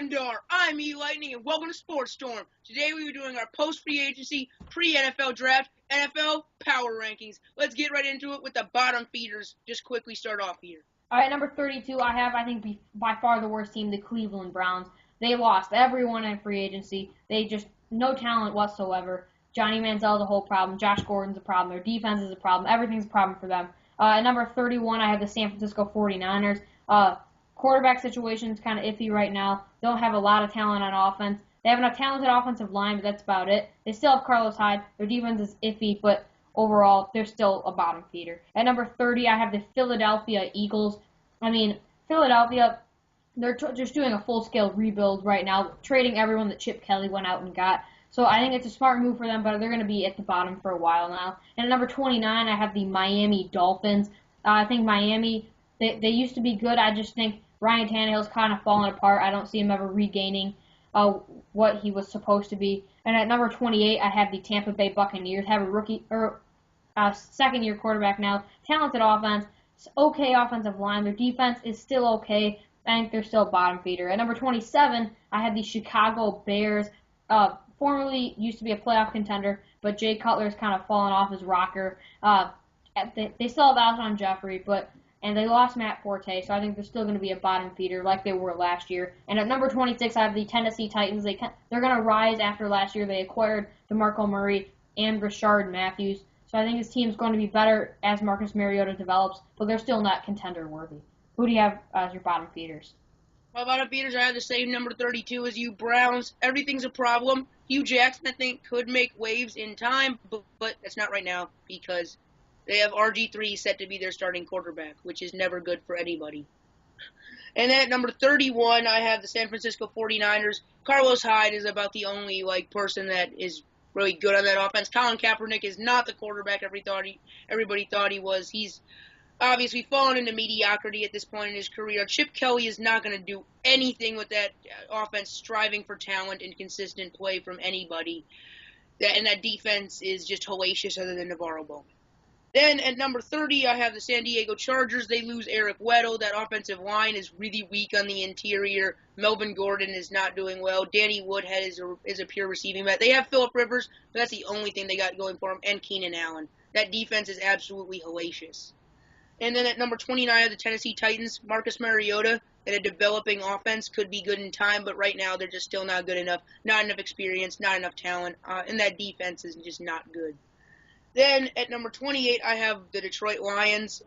Thundarr. I'm E-Lightning, and welcome to Sports Storm. Today we are doing our post-free agency, pre-NFL draft, NFL power rankings. Let's get right into it with the bottom feeders. Just quickly start off here. All right, number 32, I think, by far the worst team, the Cleveland Browns. They lost everyone in free agency. They just, no talent whatsoever. Johnny Manziel's a whole problem. Josh Gordon's a problem. Their defense is a problem. Everything's a problem for them. At number 31, I have the San Francisco 49ers. Quarterback situation's kind of iffy right now. Don't have a lot of talent on offense. They have enough talented offensive line, but that's about it. They still have Carlos Hyde. Their defense is iffy, but overall, they're still a bottom feeder. At number 30, I have the Philadelphia Eagles. Philadelphia, they're just doing a full-scale rebuild right now, trading everyone that Chip Kelly went out and got. So I think it's a smart move for them, but they're going to be at the bottom for a while now. And at number 29, I have the Miami Dolphins. I think Miami, they used to be good. I just think Ryan Tannehill's kind of fallen apart. I don't see him ever regaining what he was supposed to be. And at number 28, I have the Tampa Bay Buccaneers. Have a second-year quarterback now, talented offense, okay offensive line. Their defense is still okay. I think they're still a bottom feeder. At number 27, I have the Chicago Bears. Formerly used to be a playoff contender, but Jay Cutler's kind of fallen off his rocker. They still have Alshon Jeffrey, and they lost Matt Forte, so I think they're still going to be a bottom feeder like they were last year. And at number 26, I have the Tennessee Titans. They're going to rise after last year. They acquired DeMarco Murray and Rashard Matthews, so I think his team's going to be better as Marcus Mariota develops, but they're still not contender-worthy. Who do you have as your bottom feeders? My bottom feeders, I have the same number 32 as you, Browns. Everything's a problem. Hugh Jackson, I think, could make waves in time, but that's not right now because they have RG3 set to be their starting quarterback, which is never good for anybody. And then at number 31, I have the San Francisco 49ers. Carlos Hyde is about the only person that is really good on that offense. Colin Kaepernick is not the quarterback everybody thought he was. He's obviously fallen into mediocrity at this point in his career. Chip Kelly is not going to do anything with that offense, striving for talent and consistent play from anybody. And that defense is just hellacious other than Navarro Bowman. Then at number 30, I have the San Diego Chargers. They lose Eric Weddle. That offensive line is really weak on the interior. Melvin Gordon is not doing well. Danny Woodhead is a pure receiving back. They have Phillip Rivers, but that's the only thing they got going for them, and Keenan Allen. That defense is absolutely hellacious. And then at number 29, I have the Tennessee Titans. Marcus Mariota and a developing offense could be good in time, but right now they're just still not good enough. Not enough experience, not enough talent, and that defense is just not good. Then at number 28, I have the Detroit Lions.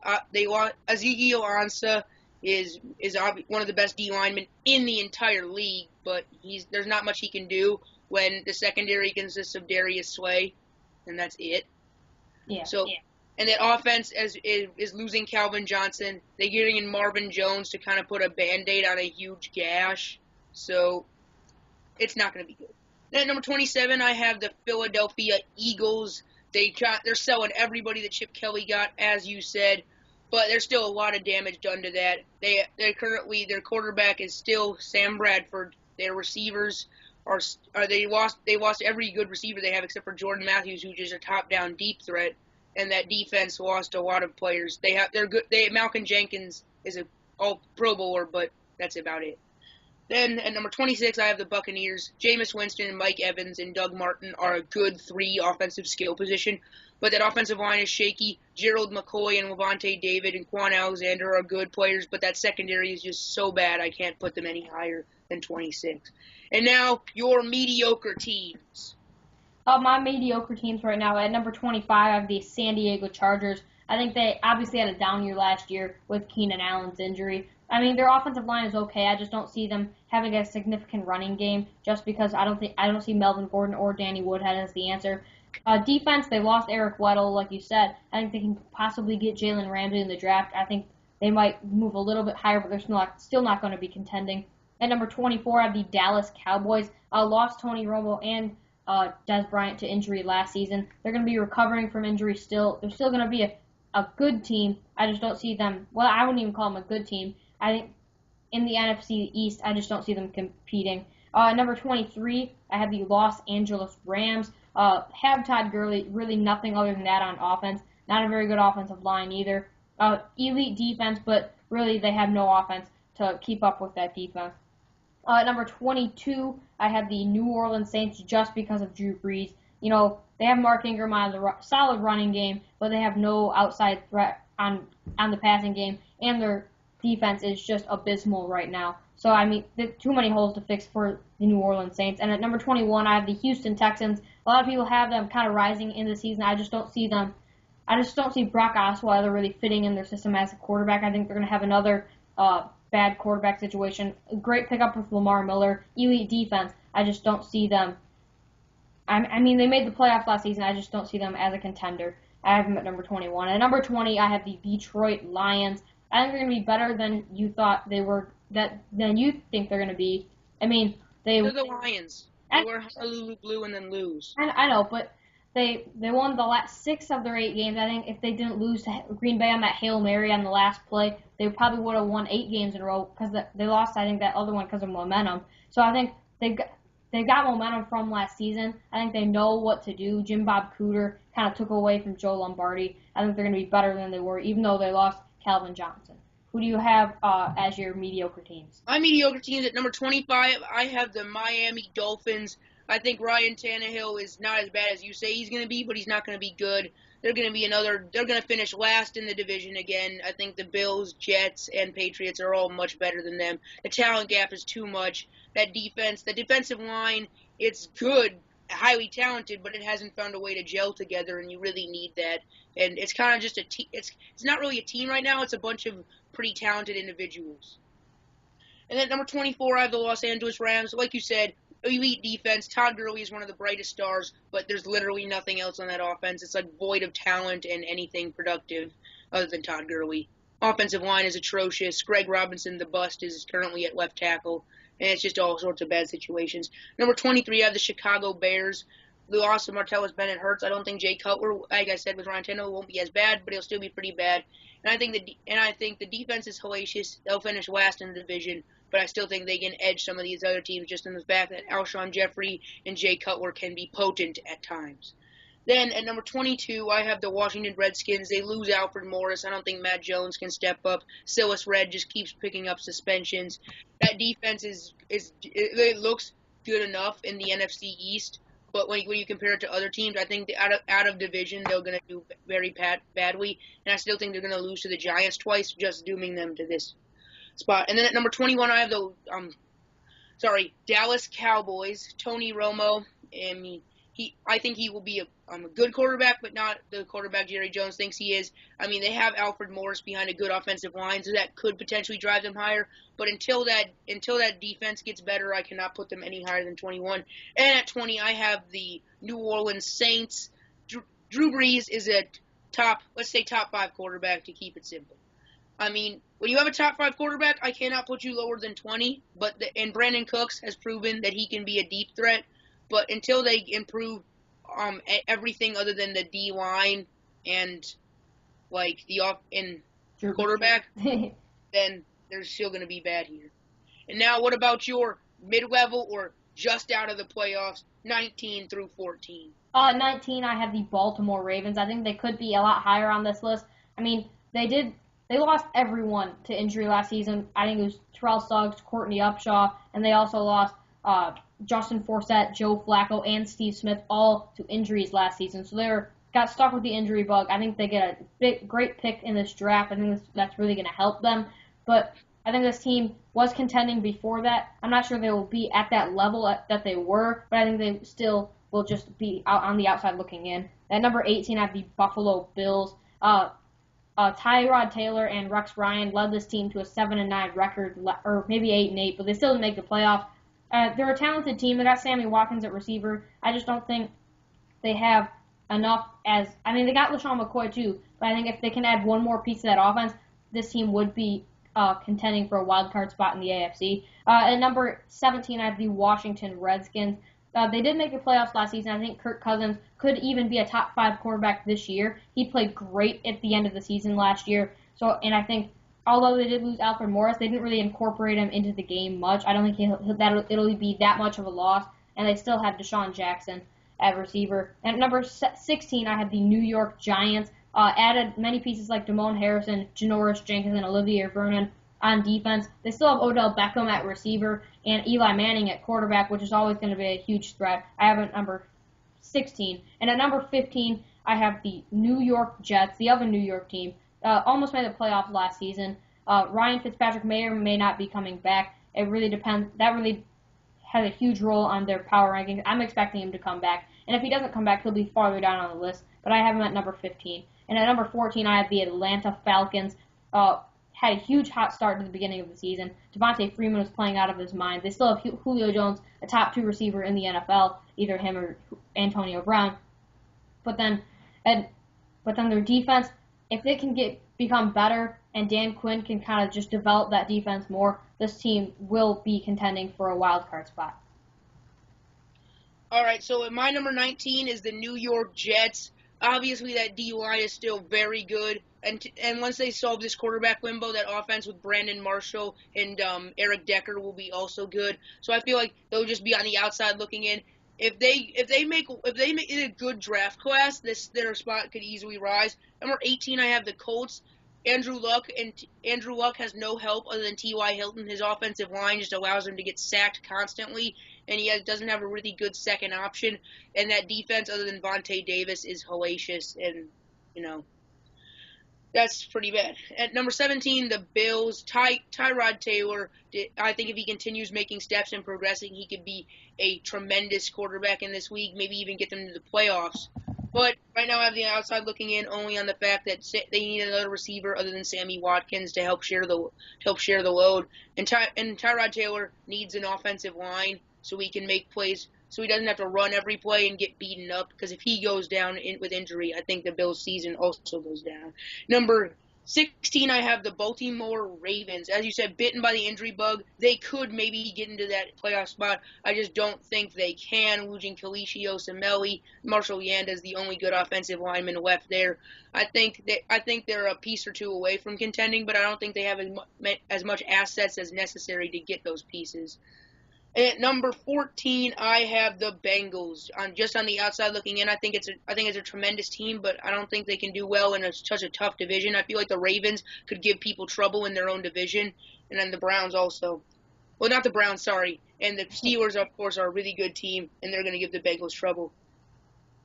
Ezekiel Ansah is one of the best D linemen in the entire league, but there's not much he can do when the secondary consists of Darius Slay, and that's it. Yeah. And that offense is losing Calvin Johnson. They're getting in Marvin Jones to kind of put a Band-Aid on a huge gash, so it's not going to be good. Then at number 27, I have the Philadelphia Eagles. They're selling everybody that Chip Kelly got, as you said, but there's still a lot of damage done to that. Their quarterback is still Sam Bradford. Their receivers they lost every good receiver they have except for Jordan Matthews, who's just a top-down deep threat, and that defense lost a lot of players. They're good. Malcolm Jenkins is a all Pro Bowler, but that's about it. Then at number 26, I have the Buccaneers. Jameis Winston and Mike Evans and Doug Martin are a good three offensive skill position, but that offensive line is shaky. Gerald McCoy and Levante David and Quan Alexander are good players, but that secondary is just so bad I can't put them any higher than 26. And now, your mediocre teams. My mediocre teams right now, at number 25, I have the San Diego Chargers. I think they obviously had a down year last year with Keenan Allen's injury. I mean, their offensive line is okay. I just don't see them having a significant running game just because I don't see Melvin Gordon or Danny Woodhead as the answer. Defense, they lost Eric Weddle, like you said. I think they can possibly get Jalen Ramsey in the draft. I think they might move a little bit higher, but they're still not going to be contending. At number 24, I have the Dallas Cowboys. Lost Tony Romo and Des Bryant to injury last season. They're going to be recovering from injury still. They're still going to be a good team. I just don't see them. Well, I wouldn't even call them a good team. I think in the NFC East, I just don't see them competing. Number 23, I have the Los Angeles Rams. Have Todd Gurley, really nothing other than that on offense. Not a very good offensive line either. Elite defense, but really they have no offense to keep up with that defense. At number 22, I have the New Orleans Saints just because of Drew Brees. They have Mark Ingram on the solid running game, but they have no outside threat on the passing game, and their defense is just abysmal right now. So, too many holes to fix for the New Orleans Saints. And at number 21, I have the Houston Texans. A lot of people have them kind of rising in the season. I just don't see them. I just don't see Brock Osweiler really fitting in their system as a quarterback. I think they're going to have another bad quarterback situation. A great pickup with Lamar Miller. Elite defense. I just don't see them. They made the playoffs last season. I just don't see them as a contender. I have them at number 21. At number 20, I have the Detroit Lions. I think they're going to be better than you thought they were. Than you think they're going to be. They're the Lions. They wear Honolulu blue and then lose. I know, but they won the last 6 of their 8 games. I think if they didn't lose to Green Bay on that Hail Mary on the last play, they probably would have won 8 games in a row because they lost, I think, that other one because of momentum. So I think they've got momentum from last season. I think they know what to do. Jim Bob Cooter kind of took away from Joe Lombardi. I think they're going to be better than they were, even though they lost Calvin Johnson. Who do you have as your mediocre teams? My mediocre teams at number 25, I have the Miami Dolphins. I think Ryan Tannehill is not as bad as you say he's going to be, but he's not going to be good. They're going to finish last in the division again. I think the Bills, Jets, and Patriots are all much better than them. The talent gap is too much. That defense, the defensive line, it's good, highly talented, but it hasn't found a way to gel together, and you really need that. And it's kind of just a team. It's not really a team right now. It's a bunch of pretty talented individuals. And then number 24, I have the Los Angeles Rams. Like you said, elite defense. Todd Gurley is one of the brightest stars, but there's literally nothing else on that offense. It's like void of talent and anything productive other than Todd Gurley. Offensive line is atrocious. Greg Robinson, the bust, is currently at left tackle. And it's just all sorts of bad situations. Number 23, I have the Chicago Bears. The loss of Martellus Bennett hurts. I don't think Jay Cutler, like I said with Ryan Tannehill, won't be as bad, but he'll still be pretty bad. And I think the defense is hellacious. They'll finish last in the division, but I still think they can edge some of these other teams just in the fact that Alshon Jeffrey and Jay Cutler can be potent at times. Then at number 22, I have the Washington Redskins. They lose Alfred Morris. I don't think Matt Jones can step up. Silas Red just keeps picking up suspensions. That defense it looks good enough in the NFC East, but when you compare it to other teams, I think out of division they're going to do very badly, and I still think they're going to lose to the Giants twice, just dooming them to this spot. And then at number 21, I have the Dallas Cowboys. Tony Romo. I think he will be a good quarterback, but not the quarterback Jerry Jones thinks he is. They have Alfred Morris behind a good offensive line, so that could potentially drive them higher. But until that defense gets better, I cannot put them any higher than 21. And at 20, I have the New Orleans Saints. Drew Brees is a top 5 quarterback to keep it simple. When you have a top 5 quarterback, I cannot put you lower than 20. And Brandon Cooks has proven that he can be a deep threat. But until they improve everything other than the D line and quarterback, then they're still going to be bad here. And now, what about your mid-level or just out of the playoffs, 19 through 14? 19, I have the Baltimore Ravens. I think they could be a lot higher on this list. They lost everyone to injury last season. I think it was Terrell Suggs, Courtney Upshaw, and they also lost Justin Forsett, Joe Flacco, and Steve Smith all to injuries last season. So they got stuck with the injury bug. I think they get a great pick in this draft. I think that's really going to help them. But I think this team was contending before that. I'm not sure they will be at that level that they were, but I think they still will just be out on the outside looking in. At number 18, I have the Buffalo Bills. Tyrod Taylor and Rex Ryan led this team to a 7-9 record, or maybe 8-8, but they still didn't make the playoffs. They're a talented team. They got Sammy Watkins at receiver. I just don't think they have enough they got LaShawn McCoy too, but I think if they can add one more piece to that offense, this team would be contending for a wild card spot in the AFC. At number 17, I have the Washington Redskins. They did make the playoffs last season. I think Kirk Cousins could even be a top 5 quarterback this year. He played great at the end of the season last year. And I think although they did lose Alfred Morris, they didn't really incorporate him into the game much. I don't think it'll be that much of a loss. And they still have Deshaun Jackson at receiver. And at number 16, I have the New York Giants. Added many pieces like Damone Harrison, Janoris Jenkins, and Olivier Vernon. on defense. They still have Odell Beckham at receiver and Eli Manning at quarterback, which is always going to be a huge threat. I have at number 16. And at number 15, I have the New York Jets, the other New York team. Almost made the playoffs last season. Ryan Fitzpatrick may or may not be coming back. It really depends. That really has a huge role on their power rankings. I'm expecting him to come back. And if he doesn't come back, he'll be farther down on the list. But I have him at number 15. And at number 14, I have the Atlanta Falcons. Had a huge hot start to the beginning of the season. Devontae Freeman was playing out of his mind. They still have Julio Jones, a top 2 receiver in the NFL, either him or Antonio Brown. But then their defense, if they can become better and Dan Quinn can kind of just develop that defense more, this team will be contending for a wild card spot. All right, so at my number 19 is the New York Jets. Obviously, that D-line is still very good. And once they solve this quarterback limbo, that offense with Brandon Marshall and Eric Decker will be also good. So I feel like they'll just be on the outside looking in. If they make it a good draft class, their spot could easily rise. Number 18, I have the Colts. Andrew Luck has no help other than T.Y. Hilton. His offensive line just allows him to get sacked constantly, and he doesn't have a really good second option. And that defense, other than Vontae Davis, is hellacious, and that's pretty bad. At number 17, the Bills. Tyrod Taylor, I think if he continues making steps and progressing, he could be a tremendous quarterback in this league, maybe even get them to the playoffs. But right now I have the outside looking in only on the fact that they need another receiver other than Sammy Watkins to help share the load. And Tyrod Taylor needs an offensive line so he can make plays, so he doesn't have to run every play and get beaten up. Because if he goes down with injury, I think the Bills' season also goes down. Number 16, I have the Baltimore Ravens. As you said, bitten by the injury bug. They could maybe get into that playoff spot. I just don't think they can. Losing Kalishi Osemele, Marshall Yanda is the only good offensive lineman left there. I think they're a piece or two away from contending, but I don't think they have as much assets as necessary to get those pieces. And at number 14, I have the Bengals. Just on the outside looking in, I think it's a tremendous team, but I don't think they can do well in such a tough division. I feel like the Ravens could give people trouble in their own division, and then the Browns also. Well, not the Browns, sorry. And the Steelers, of course, are a really good team, and they're going to give the Bengals trouble.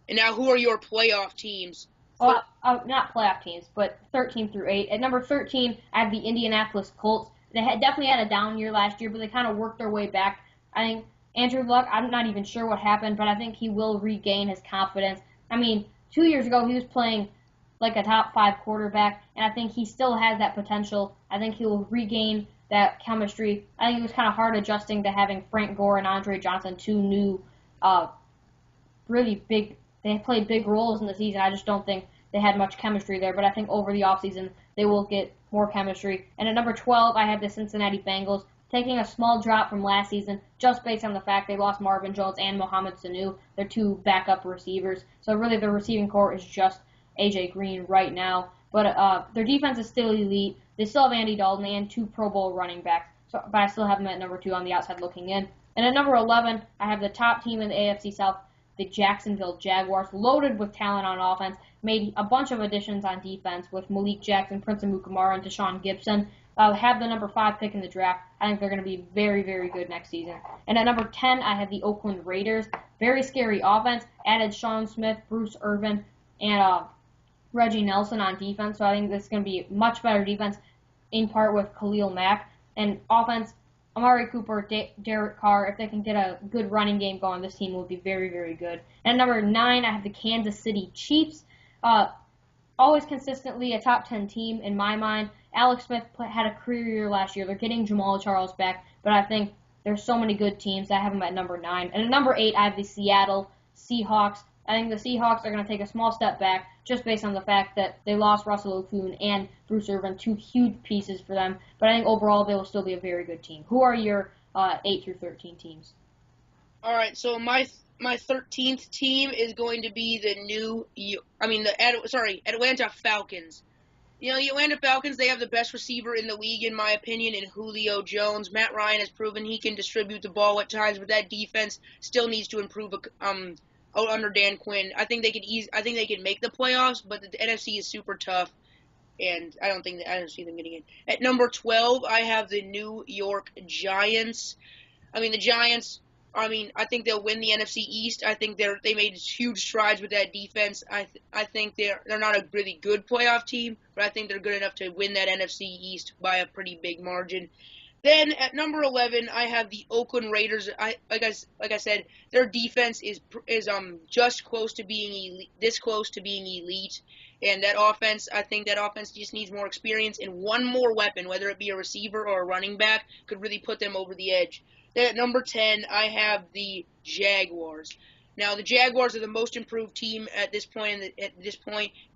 And now, who are your playoff teams? Well, not playoff teams, but 13 through 8. At number 13, I have the Indianapolis Colts. They definitely had a down year last year, but they kind of worked their way back. I think Andrew Luck, I'm not even sure what happened, but I think he will regain his confidence. I mean, 2 years ago he was playing like a top 5 quarterback, and I think he still has that potential. I think he will regain that chemistry. I think it was kind of hard adjusting to having Frank Gore and Andre Johnson, 2 new, really big, they played big roles in the season. I just don't think they had much chemistry there, but I think over the offseason they will get more chemistry. And at number 12, I have the Cincinnati Bengals, taking a small drop from last season just based on the fact they lost Marvin Jones and Mohamed Sanu, their 2 backup receivers. So really the receiving core is just A.J. Green right now. But their defense is still elite. They still have Andy Dalton and 2 Pro Bowl running backs. But I still have them at number 2 on the outside looking in. And at number 11, I have the top team in the AFC South, the Jacksonville Jaguars, loaded with talent on offense, made a bunch of additions on defense with Malik Jackson, Prince Amukamara, and Deshaun Gibson. Have the number 5 pick in the draft. I think they're going to be very, very good next season. And at number 10, I have the Oakland Raiders. Very scary offense. Added Sean Smith, Bruce Irvin, and Reggie Nelson on defense. So I think this is going to be much better defense, in part with Khalil Mack. And offense, Amari Cooper, Derek Carr. If they can get a good running game going, this team will be very, very good. And at number 9, I have the Kansas City Chiefs. Always consistently a top 10 team in my mind. Alex Smith had a career year last year. They're getting Jamal Charles back, but I think there's so many good teams. I have them at number 9. And at number 8, I have the Seattle Seahawks. I think the Seahawks are going to take a small step back just based on the fact that they lost Russell Okung and Bruce Irvin, 2 huge pieces for them. But I think overall they will still be a very good team. Who are your 8 through 13 teams? All right, so my 13th team is going to be Atlanta Falcons. The Atlanta Falcons, they have the best receiver in the league, in my opinion, in Julio Jones. Matt Ryan has proven he can distribute the ball at times, but that defense still needs to improve under Dan Quinn. I think they can make the playoffs, but the NFC is super tough. and I don't see them getting in. At number 12, I have the New York Giants. I mean, the Giants. I think they'll win the NFC East. I think they made huge strides with that defense. I think they're not a really good playoff team, but I think they're good enough to win that NFC East by a pretty big margin. Then at number 11, I have the Oakland Raiders. Like I said, their defense is just close to being elite, this close to being elite. And that offense, I think that offense just needs more experience, and one more weapon, whether it be a receiver or a running back, could really put them over the edge. Then at number 10, I have the Jaguars. Now, the Jaguars are the most improved team at this point. If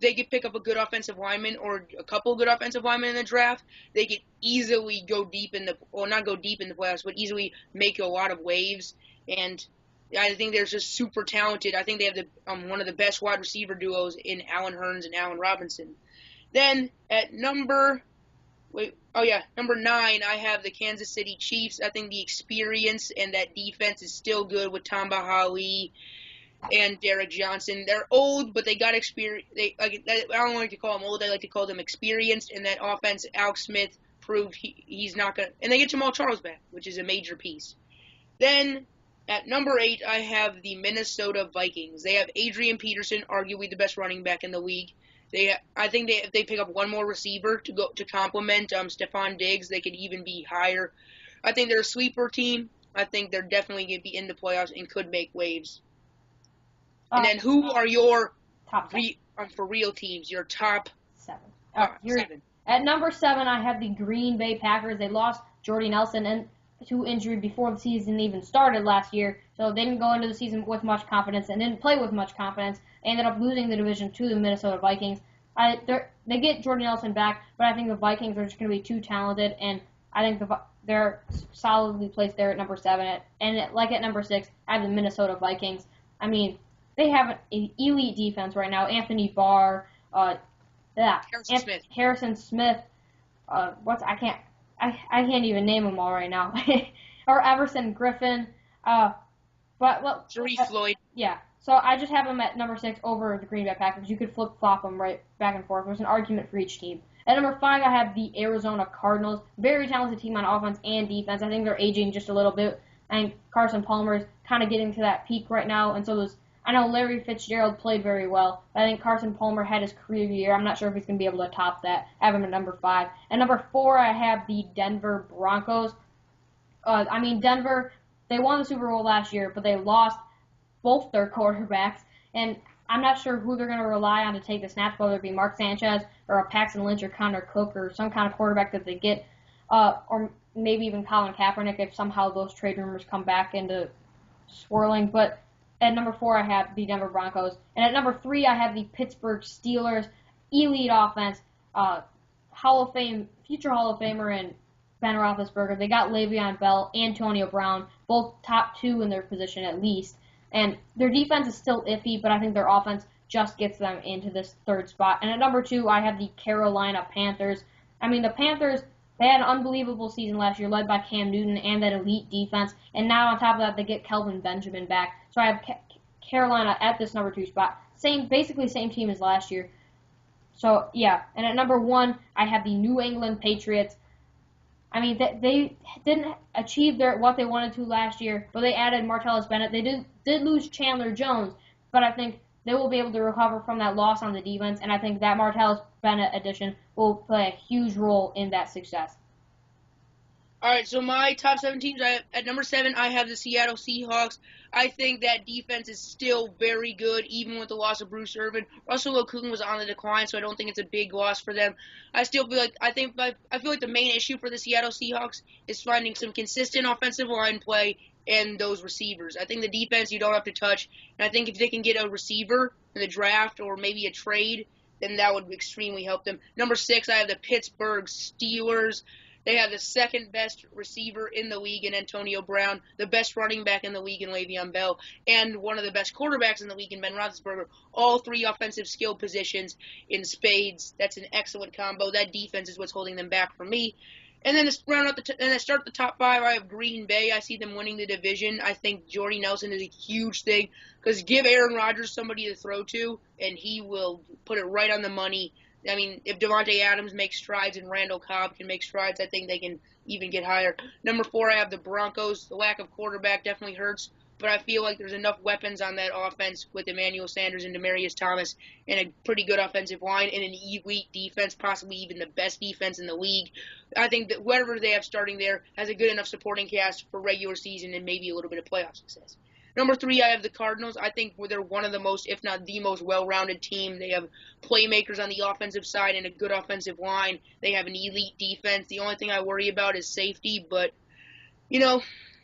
they could pick up a good offensive lineman or a couple good offensive linemen in the draft, they could easily go deep in not go deep in the playoffs, but easily make a lot of waves. And I think they're just super talented. I think they have one of the best wide receiver duos in Allen Hurns and Allen Robinson. Then at number 9, I have the Kansas City Chiefs. I think the experience and that defense is still good with Tamba Hali and Derek Johnson. They're old, but they got experience. I don't like to call them old. I like to call them experienced. And that offense, Alex Smith proved he's not going to. And they get Jamal Charles back, which is a major piece. Then at number 8, I have the Minnesota Vikings. They have Adrian Peterson, arguably the best running back in the league. I think if they pick up one more receiver to complement Stephon Diggs, they could even be higher. I think they're a sleeper team. I think they're definitely going to be in the playoffs and could make waves. And then who are your top for real teams? Your top 7. 7. At number 7, I have the Green Bay Packers. They lost Jordy Nelson to injury before the season even started last year, so they didn't go into the season with much confidence and didn't play with much confidence. They ended up losing the division to the Minnesota Vikings. They get Jordy Nelson back, but I think the Vikings are just going to be too talented, and I think they're solidly placed there at number 7. At number 6, I have the Minnesota Vikings. I mean, they have an elite defense right now. Anthony Barr, Harrison Smith. I can't even name them all right now. Or Everson Griffin. Sharif Floyd. Yeah. So I just have them at number 6 over the Green Bay Packers. You could flip-flop them right back and forth. There's an argument for each team. At number 5, I have the Arizona Cardinals. Very talented team on offense and defense. I think they're aging just a little bit. I think Carson Palmer is kind of getting to that peak right now, and so I know Larry Fitzgerald played very well, but I think Carson Palmer had his career year. I'm not sure if he's going to be able to top that. I have him at number 5. At number 4, I have the Denver Broncos. Denver, they won the Super Bowl last year, but they lost both their quarterbacks, and I'm not sure who they're going to rely on to take the snaps, whether it be Mark Sanchez or a Paxton Lynch or Connor Cook or some kind of quarterback that they get, or maybe even Colin Kaepernick if somehow those trade rumors come back into swirling. But at number 4, I have the Denver Broncos. And at number 3, I have the Pittsburgh Steelers. Elite offense, future Hall of Famer and Ben Roethlisberger. They got Le'Veon Bell, Antonio Brown, both top 2 in their position at least. And their defense is still iffy, but I think their offense just gets them into this 3rd spot. And at number 2, I have the Carolina Panthers. The Panthers, they had an unbelievable season last year, led by Cam Newton and that elite defense. And now on top of that, they get Kelvin Benjamin back. So I have Carolina at this number 2 spot. Basically same team as last year. So, yeah. And at number 1, I have the New England Patriots. They didn't achieve what they wanted to last year, but they added Martellus Bennett. They did lose Chandler Jones, but I think they will be able to recover from that loss on the defense, and I think that Martellus Bennett addition will play a huge role in that success. All right, so my top 7 teams, at number 7, I have the Seattle Seahawks. I think that defense is still very good, even with the loss of Bruce Irvin. Russell Okung was on the decline, so I don't think it's a big loss for them. I feel like the main issue for the Seattle Seahawks is finding some consistent offensive line play and those receivers. I think the defense you don't have to touch, and I think if they can get a receiver in the draft or maybe a trade, then that would extremely help them. Number 6, I have the Pittsburgh Steelers. They have the 2nd best receiver in the league in Antonio Brown, the best running back in the league in Le'Veon Bell, and one of the best quarterbacks in the league in Ben Roethlisberger. All 3 offensive skill positions in spades. That's an excellent combo. That defense is what's holding them back for me. And then to start the top 5, I have Green Bay. I see them winning the division. I think Jordy Nelson is a huge thing because give Aaron Rodgers somebody to throw to, and he will put it right on the money. I mean, if Devontae Adams makes strides and Randall Cobb can make strides, I think they can even get higher. Number 4, I have the Broncos. The lack of quarterback definitely hurts, but I feel like there's enough weapons on that offense with Emmanuel Sanders and Demaryius Thomas and a pretty good offensive line and an elite defense, possibly even the best defense in the league. I think that whoever they have starting there has a good enough supporting cast for regular season and maybe a little bit of playoff success. Number 3, I have the Cardinals. I think they're one of the most, if not the most well-rounded team. They have playmakers on the offensive side and a good offensive line. They have an elite defense. The only thing I worry about is safety, but,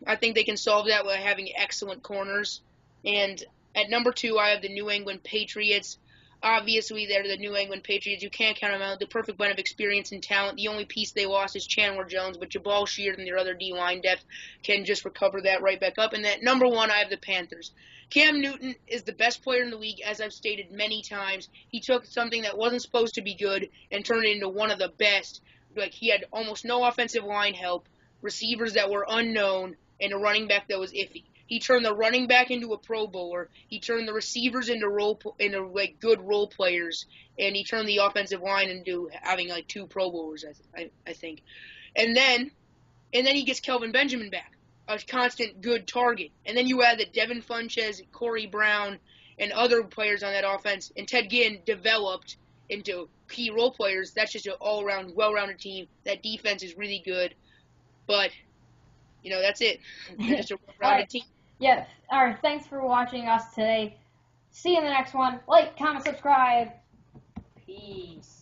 I think they can solve that by having excellent corners. And at number 2, I have the New England Patriots. Obviously, they're the New England Patriots. You can't count them out. The perfect blend of experience and talent. The only piece they lost is Chandler Jones, but Jabal Sheard and their other D-line depth can just recover that right back up. And at number 1, I have the Panthers. Cam Newton is the best player in the league, as I've stated many times. He took something that wasn't supposed to be good and turned it into one of the best. Like, he had almost no offensive line help, receivers that were unknown, and a running back that was iffy. He turned the running back into a Pro Bowler. He turned the receivers into good role players, and he turned the offensive line into having 2 Pro Bowlers, I think. And then he gets Kelvin Benjamin back, a constant good target. And then you add that Devin Funchess, Corey Brown, and other players on that offense, and Ted Ginn developed into key role players. That's just an all-around, well-rounded team. That defense is really good, but that's it. They're just a well-rounded team. Yeah. All right. Thanks for watching us today. See you in the next one. Like, comment, subscribe. Peace.